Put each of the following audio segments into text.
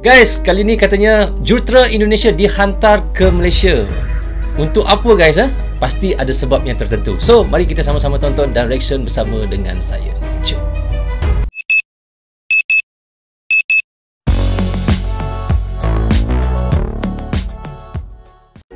Guys, kali ni katanya jurutera Indonesia dihantar ke Malaysia. Untuk apa guys? Pasti ada sebab yang tertentu. So, mari kita sama-sama tonton dan reaction bersama dengan saya. Jom.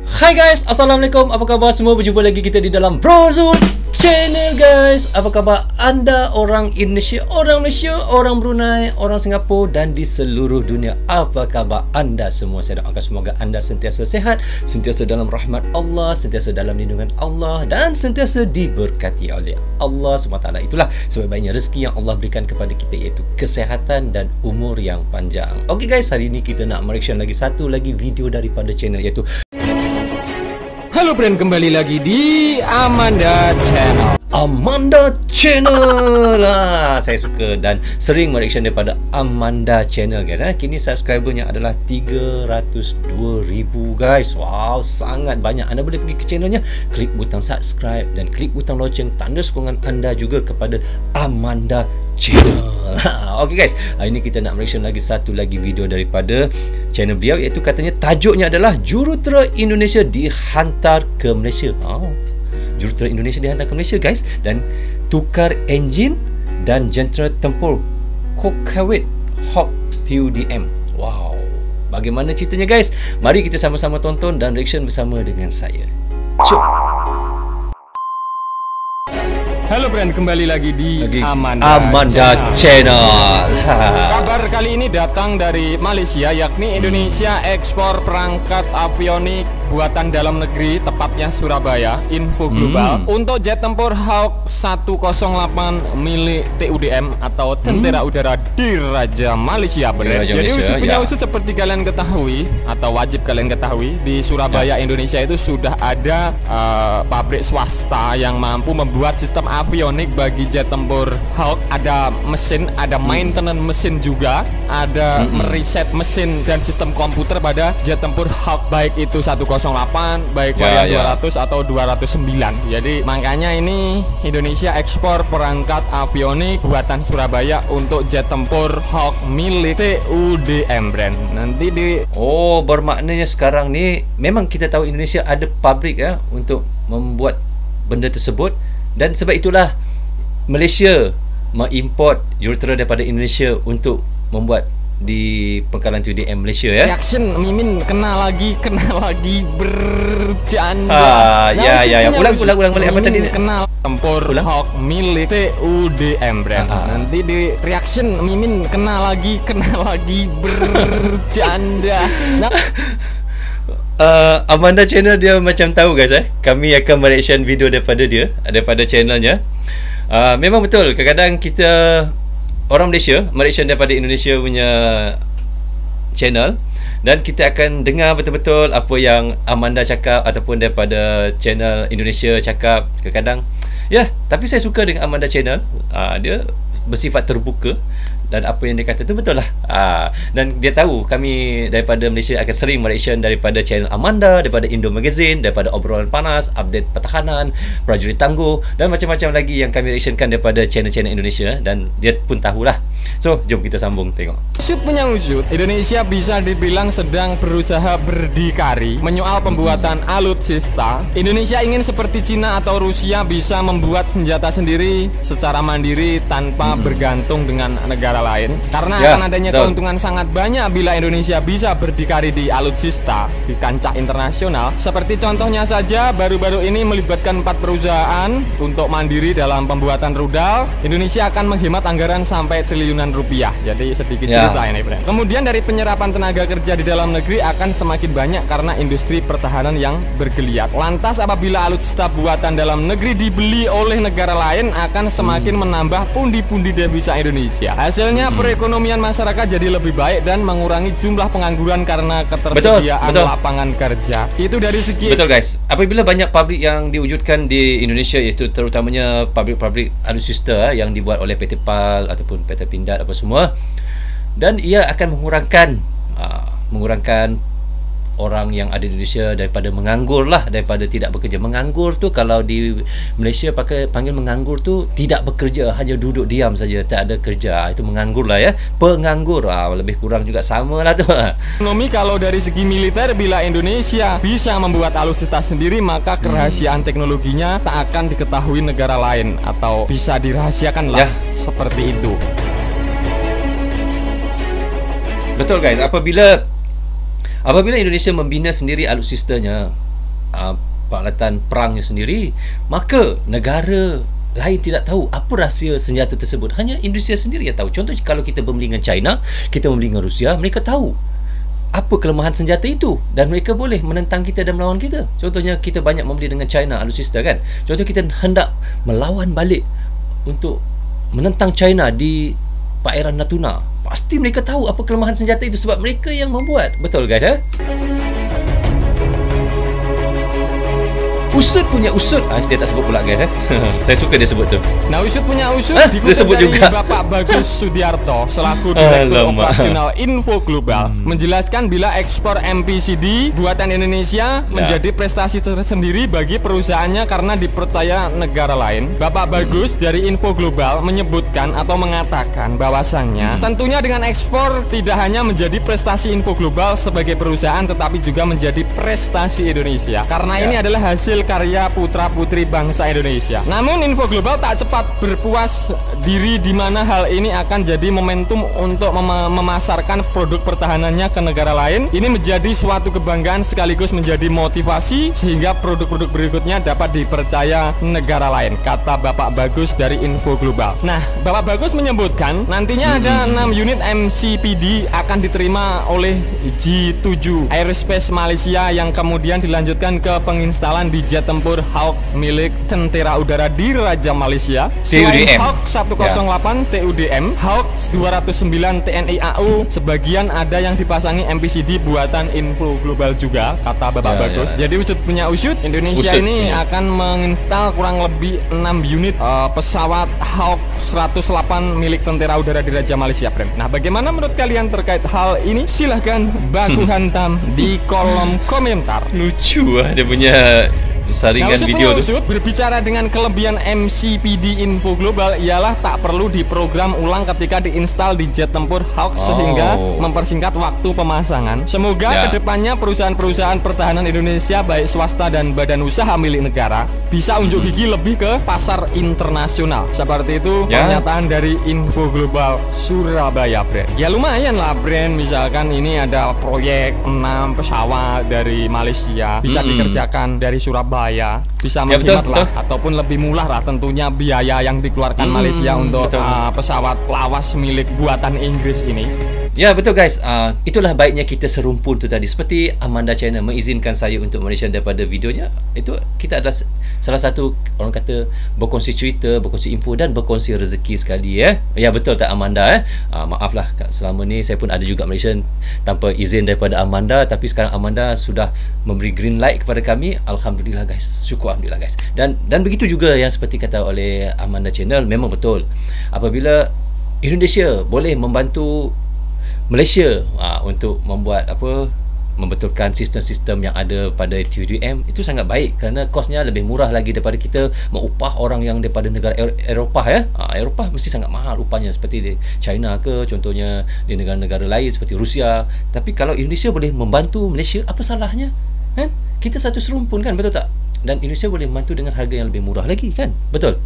Hai guys, Assalamualaikum. Apa khabar semua? Berjumpa lagi kita di dalam Brozul Channel guys. Apa khabar anda orang Indonesia, orang Malaysia, orang Brunei, orang Singapura dan di seluruh dunia? Apa khabar anda semua? Saya doakan semoga anda sentiasa sihat, sentiasa dalam rahmat Allah, sentiasa dalam lindungan Allah dan sentiasa diberkati oleh Allah SWT. Itulah sebaik-baiknya rezeki yang Allah berikan kepada kita, iaitu kesihatan dan umur yang panjang. Okay guys, hari ini kita nak mereaction lagi satu lagi video daripada channel, iaitu Halo friend, kembali lagi di Amanda Channel. Amanda Channel. Saya suka dan sering mereaction daripada Amanda Channel guys. Kini subscribernya adalah 302,000 guys. Wow, sangat banyak. Anda boleh pergi ke channelnya, klik butang subscribe dan klik butang loceng, tanda sokongan anda juga kepada Amanda Channel. Okay guys, hari ini kita nak mereaction lagi satu lagi video daripada channel beliau, iaitu katanya tajuknya adalah jurutera Indonesia dihantar ke Malaysia. Jurutera Indonesia dihantar ke Malaysia guys, dan tukar enjin dan jentera tempur Kokawit Hawk TUDM. Wow, bagaimana ceritanya guys? Mari kita sama-sama tonton dan reaction bersama dengan saya. Jom. Halo friend, kembali lagi di Amanda Channel. Kabar kali ini datang dari Malaysia, yakni Indonesia ekspor perangkat avionik buatan dalam negeri, tepatnya Surabaya. Info global untuk jet tempur Hawk 108 milik TUDM atau Tentera Udara Diraja Malaysia. Jadi punya usut seperti kalian ketahui atau wajib kalian ketahui, di Surabaya Indonesia itu sudah ada pabrik swasta yang mampu membuat sistem avionik bagi jet tempur Hawk. Ada mesin, ada maintenance mesin juga, ada meriset mesin dan sistem komputer pada jet tempur Hawk, baik itu 108, baik varian 200 atau 209. Jadi makanya ini Indonesia ekspor perangkat avionik buatan Surabaya untuk jet tempur Hawk milik TUDM brand. Nanti di bermaknanya sekarang ni memang kita tahu Indonesia ada pabrik untuk membuat benda tersebut, dan sebab itulah Malaysia mengimport jurutera daripada Indonesia untuk membuat di pangkalan TUDM Malaysia ya. Reaction Mimin kena lagi bercanda. Ulang balik apa tadi? Kenal tempur Hawk milik TUDM brand. Nanti di reaction Mimin kena lagi bercanda. Amanda Channel dia macam tahu guys, kami akan mereaction video daripada dia, daripada channelnya. Memang betul, kadang-kadang kita orang Malaysia mereaction daripada Indonesia punya channel, dan kita akan dengar betul-betul apa yang Amanda cakap ataupun daripada channel Indonesia cakap kadang-kadang. Tapi saya suka dengan Amanda Channel. Dia bersifat terbuka dan apa yang dia kata tu betul lah. Dan dia tahu kami daripada Malaysia akan sering mereaction daripada channel Amanda, daripada Indo Magazine, daripada Obrolan Panas, Update Pertahanan, Prajurit Tangguh dan macam-macam lagi yang kami reactionkan daripada channel-channel Indonesia, dan dia pun tahulah. So, jom kita sambung tengok. Usut punya usut, Indonesia bisa dibilang sedang berusaha berdikari menyoal pembuatan alutsista. Indonesia ingin seperti Cina atau Rusia bisa membuat senjata sendiri secara mandiri tanpa bergantung dengan negara lain, karena akan adanya keuntungan sangat banyak bila Indonesia bisa berdikari di alutsista di kancah internasional. Seperti contohnya saja, baru-baru ini melibatkan 4 perusahaan untuk mandiri dalam pembuatan rudal. Indonesia akan menghemat anggaran sampai triliunan rupiah. Jadi sedikit cerita ini friend. Kemudian dari penyerapan tenaga kerja di dalam negeri akan semakin banyak karena industri pertahanan yang bergeliat. Lantas apabila alutsista buatan dalam negeri dibeli oleh negara lain, akan semakin menambah pundi-pundi devisa Indonesia. Hasilnya perekonomian masyarakat jadi lebih baik dan mengurangi jumlah pengangguran karena ketersediaan lapangan kerja. Itu dari segi. Betul guys. Apabila banyak pabrik yang diwujudkan di Indonesia, iaitu terutamanya pabrik-pabrik alutsista yang dibuat oleh PT PAL ataupun PT Pindad apa semua, dan ia akan mengurangkan orang yang ada di Indonesia daripada menganggur lah, daripada tidak bekerja. Menganggur tu kalau di Malaysia panggil menganggur tu tidak bekerja, hanya duduk diam saja, tak ada kerja. Itu menganggur lah ya. Penganggur lebih kurang juga sama lah tu. Ekonomi, kalau dari segi militer, bila Indonesia bisa membuat alutsista sendiri, maka kerahasiaan teknologinya tak akan diketahui negara lain, atau bisa dirahasiakan lah seperti itu. Betul guys, apabila Indonesia membina sendiri alutsistanya, peralatan perangnya sendiri, maka negara lain tidak tahu apa rahsia senjata tersebut. Hanya Indonesia sendiri yang tahu. Contoh, kalau kita membeli dengan China, kita membeli dengan Rusia, mereka tahu apa kelemahan senjata itu dan mereka boleh menentang kita dan melawan kita. Contohnya, kita banyak membeli dengan China alutsista kan. Contoh, kita hendak melawan balik untuk menentang China di perairan Natuna, pasti mereka tahu apa kelemahan senjata itu sebab mereka yang membuat. Betul guys Usut punya usut. Dia tak sebut pula guys Saya suka dia sebut tu. Nah, usut punya usut dia sebut dari juga Bapak Bagus Sudiarto selaku Direktur Operasional Info Global menjelaskan bila ekspor MPCD buatan Indonesia menjadi prestasi tersendiri bagi perusahaannya karena dipercaya negara lain. Bapak Bagus dari Info Global menyebutkan atau mengatakan bahwasannya tentunya dengan ekspor tidak hanya menjadi prestasi Info Global sebagai perusahaan, tetapi juga menjadi prestasi Indonesia karena ini adalah hasil karya putra-putri bangsa Indonesia. Namun Info Global tak cepat berpuas diri, di mana hal ini akan jadi momentum untuk memasarkan produk pertahanannya ke negara lain. Ini menjadi suatu kebanggaan sekaligus menjadi motivasi sehingga produk-produk berikutnya dapat dipercaya negara lain, kata Bapak Bagus dari Info Global. Nah, Bapak Bagus menyebutkan nantinya ada 6 unit MCPD akan diterima oleh G7 Aerospace Malaysia yang kemudian dilanjutkan ke penginstalan di jet tempur Hawk milik Tentera Udara di Raja Malaysia. Selain Hawk 108 TUDM, Hawk 209 TNI AU, sebagian ada yang dipasangi MPCD buatan Info Global juga, kata Bapak Bagus. Jadi usut punya usut, Indonesia ini akan menginstal kurang lebih 6 unit pesawat Hawk 108 milik Tentera Udara di Raja Malaysia, Prem. Nah, bagaimana menurut kalian terkait hal ini? Silahkan baku hantam di kolom komentar. Lucu dia punya saringan video tu. Berbicara dengan kelebihan MCPD Info Global ialah tak perlu diprogram ulang ketika diinstal di jet tempur Hawk sehingga mempersingkat waktu pemasangan. Semoga kedepannya perusahaan-perusahaan pertahanan Indonesia baik swasta dan badan usaha milik negara bisa unjuk gigi lebih ke pasar internasional. Seperti itu pernyataan dari Info Global Surabaya, brand. Ya lumayan lah, brand. Misalkan ini ada proyek 6 pesawat dari Malaysia bisa dikerjakan dari Surabaya, bisa menghemat lah, ataupun lebih murah lah tentunya biaya yang dikeluarkan Malaysia untuk pesawat lawas milik buatan Inggris ini. Ya betul guys, itulah baiknya kita serumpun tu tadi. Seperti Amanda Channel mengizinkan saya untuk menyelesaikan daripada videonya, itu kita adalah salah satu orang kata berkongsi cerita, berkongsi info dan berkongsi rezeki sekali Ya betul tak Amanda maaflah selama ni saya pun ada juga Malaysian tanpa izin daripada Amanda, tapi sekarang Amanda sudah memberi green light kepada kami. Alhamdulillah guys, syukur alhamdulillah guys. Dan begitu juga yang seperti kata oleh Amanda Channel, memang betul apabila Indonesia boleh membantu Malaysia untuk membetulkan sistem-sistem yang ada pada TUDM, itu sangat baik kerana kosnya lebih murah lagi daripada kita mengupah orang yang daripada negara Eropah Eropah mesti sangat mahal upahnya, seperti di China ke contohnya, di negara-negara lain seperti Rusia. Tapi kalau Indonesia boleh membantu Malaysia, apa salahnya kan? Kita satu serumpun kan, betul tak? Dan Indonesia boleh membantu dengan harga yang lebih murah lagi kan, betul?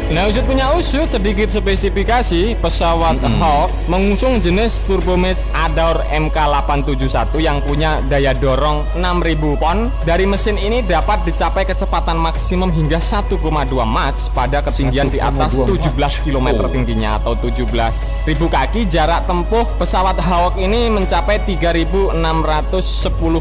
Nah, usut punya usut, sedikit spesifikasi pesawat Hawk mengusung jenis Turbomax Adore MK871 yang punya daya dorong 6000 pon. Dari mesin ini dapat dicapai kecepatan maksimum hingga 1,2 Mach pada ketinggian di atas 17 km tingginya atau 17.000 kaki. Jarak tempuh pesawat Hawk ini mencapai 3.610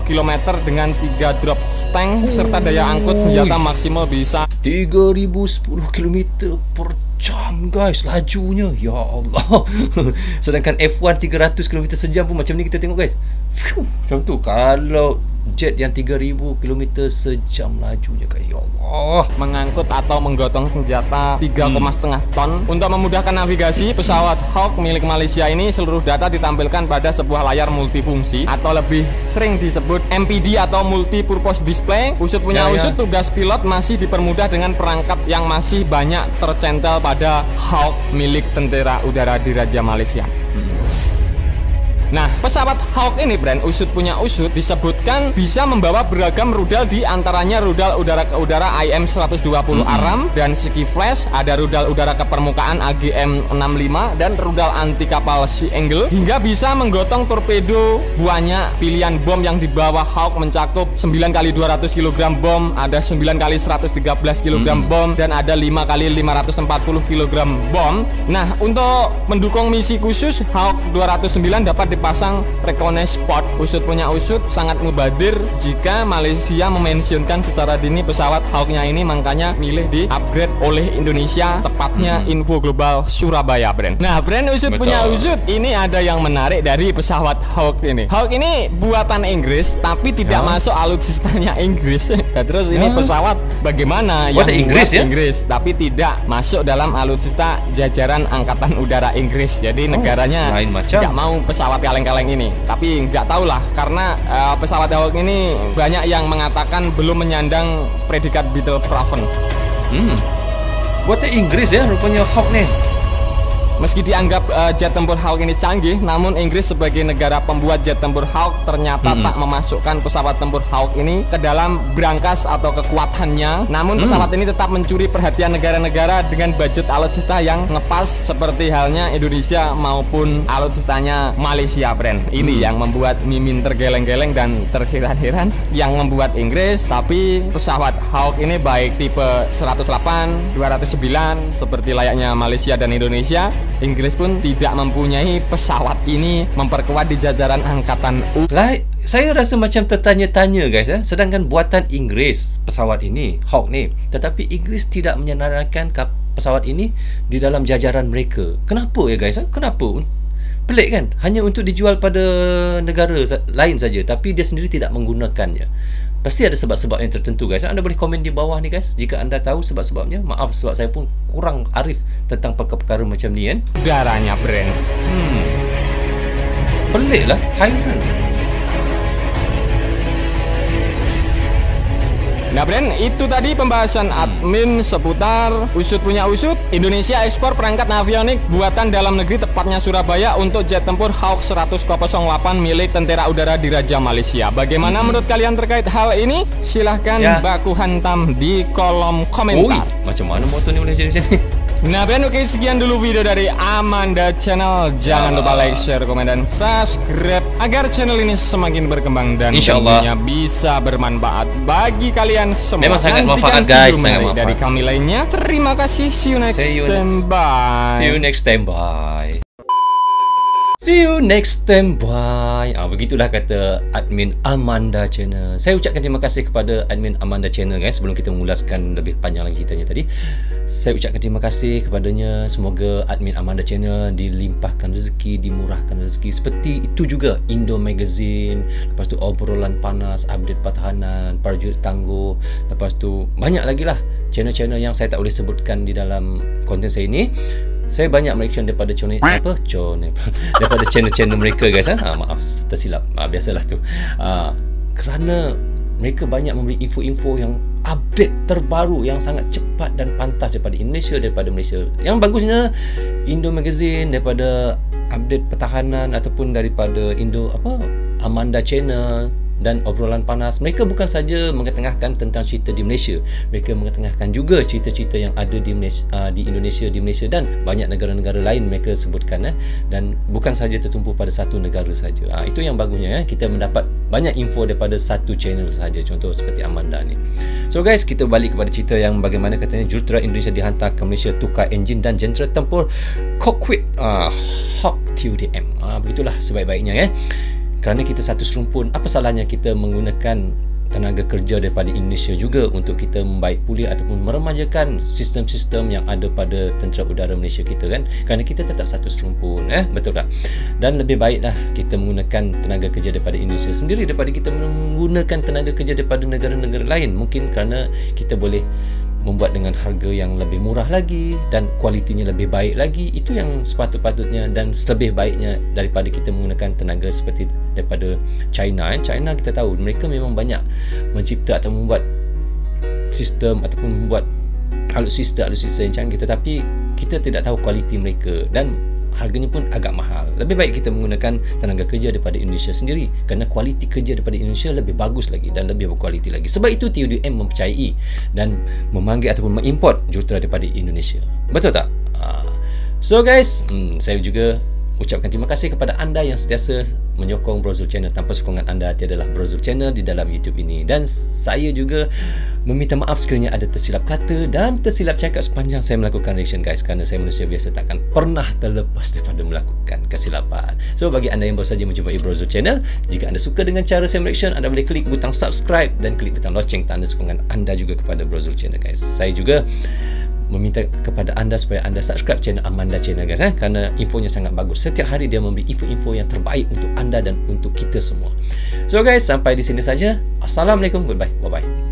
km dengan 3 drop tank serta daya angkut senjata maksimal bisa 3.010 km per jam guys, lajunya ya Allah. Sedangkan F1 300 km sejam pun macam ni kita tengok guys. Macam tu. Kalau jet yang 3000 km sejam lajunya guys, ya Allah, mengangkut atau menggotong senjata 3,5 ton. Untuk memudahkan navigasi, pesawat Hawk milik Malaysia ini seluruh data ditampilkan pada sebuah layar multifungsi atau lebih sering disebut MPD atau Multi Purpose Display. Usut punya usut, tugas pilot masih dipermudah dengan perangkat yang masih banyak tercental pada Hawk milik Tentera Udara Diraja Malaysia. Nah, pesawat Hawk ini, brand usut punya usut, disebutkan bisa membawa beragam rudal, di antaranya rudal udara ke udara IM-120 ARAM dan Ski Flash, ada rudal udara ke permukaan AGM-65 dan rudal anti kapal Sea Eagle, hingga bisa menggotong torpedo. Banyak pilihan bom yang dibawa Hawk mencakup 9x200 kg bom, ada 9x113 kg bom, dan ada 5x540 kg bom. Nah, untuk mendukung misi khusus, Hawk 209 dapat dipasang reconnaissance spot. Usut punya usut sangat mubadir jika Malaysia memensiunkan secara dini pesawat Hawknya ini, makanya milih di upgrade oleh Indonesia, tepatnya Info Global Surabaya, brand. Nah, brand usut punya usut ini ada yang menarik dari pesawat Hawk ini. Hawk ini buatan Inggris tapi tidak masuk alutsistanya Inggris. Nah, terus ini pesawat bagaimana yang Inggris, Inggris tapi tidak masuk dalam alutsista jajaran Angkatan Udara Inggris. Jadi negaranya nggak mau pesawat kaleng-kaleng ini. Tapi nggak tahu lah, karena pesawat Hawk ini banyak yang mengatakan belum menyandang predikat Beechcraft. Buatnya Inggris ya rupanya Hawk nih. Meski dianggap jet tempur Hawk ini canggih, namun Inggris sebagai negara pembuat jet tempur Hawk ternyata tak memasukkan pesawat tempur Hawk ini ke dalam brankas atau kekuatannya. Namun pesawat ini tetap mencuri perhatian negara-negara dengan budget alutsista yang ngepas, seperti halnya Indonesia maupun alutsistanya Malaysia, brand. Ini yang membuat Mimin tergeleng-geleng dan terheran-heran yang membuat Inggris. Tapi pesawat Hawk ini baik tipe 108, 209 seperti layaknya Malaysia dan Indonesia, Inggris pun tidak mempunyai pesawat ini memperkuat di jajaran Angkatan Saya rasa macam tertanya-tanya guys ya. Sedangkan buatan Inggris pesawat ini, Hawk ni, tetapi Inggris tidak menyenaraikan pesawat ini di dalam jajaran mereka. Kenapa ya guys? Kenapa? Pelik kan? Hanya untuk dijual pada negara lain saja, tapi dia sendiri tidak menggunakannya. Pasti ada sebab-sebab yang tertentu guys. Anda boleh komen di bawah ni guys jika anda tahu sebab-sebabnya. Maaf sebab saya pun kurang arif tentang perkara-perkara macam ni kan. Darahnya, brand. Pelik lah, hairan. Nah, brand, itu tadi pembahasan admin seputar usut punya usut. Indonesia ekspor perangkat avionik buatan dalam negeri, tepatnya Surabaya, untuk jet tempur Hawk 100 08 milik Tentera Udara Diraja Malaysia. Bagaimana menurut kalian terkait hal ini? Silahkan baku hantam di kolom komentar. Macam mana motor ni boleh jadi macam ni? Nah, brand, oke, sekian dulu video dari Amanda Channel. Jangan lupa like, share, komen, dan subscribe agar channel ini semakin berkembang dan tentunya bisa bermanfaat bagi kalian semua. Memang sangat manfaat guys, sangat manfaat. Dari kami lainnya, terima kasih. See you next time. Bye. See you next time. Bye. See you next time. Bye. Begitulah kata admin Amanda Channel. Saya ucapkan terima kasih kepada admin Amanda Channel guys. Sebelum kita mengulaskan lebih panjang lagi ceritanya tadi, saya ucapkan terima kasih kepadanya. Semoga admin Amanda Channel dilimpahkan rezeki, dimurahkan rezeki. Seperti itu juga Indo Magazine, lepas tu obrolan panas, update pertahanan, prajurit tangguh, lepas tu banyak lagi lah channel-channel yang saya tak boleh sebutkan di dalam konten saya ini. Saya banyak mereaction daripada daripada channel-channel mereka guys. Maaf tersilap, biasalah tu. Kerana mereka banyak memberi info-info yang update terbaru yang sangat cepat dan pantas daripada Malaysia. Yang bagusnya Indo Magazine daripada update pertahanan, ataupun daripada Amanda Channel dan obrolan panas. Mereka bukan saja mengetengahkan tentang cerita di Malaysia, mereka mengetengahkan juga cerita-cerita yang ada di Indonesia dan banyak negara-negara lain mereka sebutkan dan bukan saja tertumpu pada satu negara saja. Itu yang bagusnya kita mendapat banyak info daripada satu channel saja, contoh seperti Amanda ni. So guys, kita balik kepada cerita yang bagaimana katanya jurutera Indonesia dihantar ke Malaysia tukar enjin dan jentera tempur cockpit Hawk TUDM. Begitulah sebaik-baiknya kan. Kerana kita satu serumpun, apa salahnya kita menggunakan tenaga kerja daripada Indonesia juga untuk kita membaik pulih ataupun meremajakan sistem-sistem yang ada pada tentera udara Malaysia kita kan, kerana kita tetap satu serumpun, betul tak? Dan lebih baiklah kita menggunakan tenaga kerja daripada Indonesia sendiri daripada kita menggunakan tenaga kerja daripada negara-negara lain, mungkin kerana kita boleh membuat dengan harga yang lebih murah lagi dan kualitinya lebih baik lagi. Itu yang sepatut-patutnya dan lebih baiknya daripada kita menggunakan tenaga seperti daripada China. China kita tahu mereka memang banyak mencipta atau membuat sistem ataupun membuat alutsista yang canggih, tetapi kita tidak tahu kualiti mereka dan harganya pun agak mahal. Lebih baik kita menggunakan tenaga kerja daripada Indonesia sendiri, kerana kualiti kerja daripada Indonesia lebih bagus lagi dan lebih berkualiti lagi. Sebab itu TUDM mempercayai dan memanggil ataupun mengimport jurutera daripada Indonesia. Betul tak? So guys, saya juga ucapkan terima kasih kepada anda yang sentiasa menyokong Bro Zul Channel. Tanpa sokongan anda tiadalah Bro Zul Channel di dalam YouTube ini. Dan saya juga meminta maaf sekiranya ada tersilap kata dan tersilap cakap sepanjang saya melakukan reaction guys, kerana saya manusia biasa, takkan pernah terlepas daripada melakukan kesilapan. So bagi anda yang baru saja menjumpai Bro Zul Channel, jika anda suka dengan cara saya reaction, anda boleh klik butang subscribe dan klik butang loceng tanda sokongan anda juga kepada Bro Zul Channel guys. Saya juga meminta kepada anda supaya anda subscribe channel Amanda Channel guys, kerana infonya sangat bagus. Setiap hari dia memberi info-info yang terbaik untuk anda dan untuk kita semua. So guys, sampai di sini saja. Assalamualaikum, goodbye, bye bye.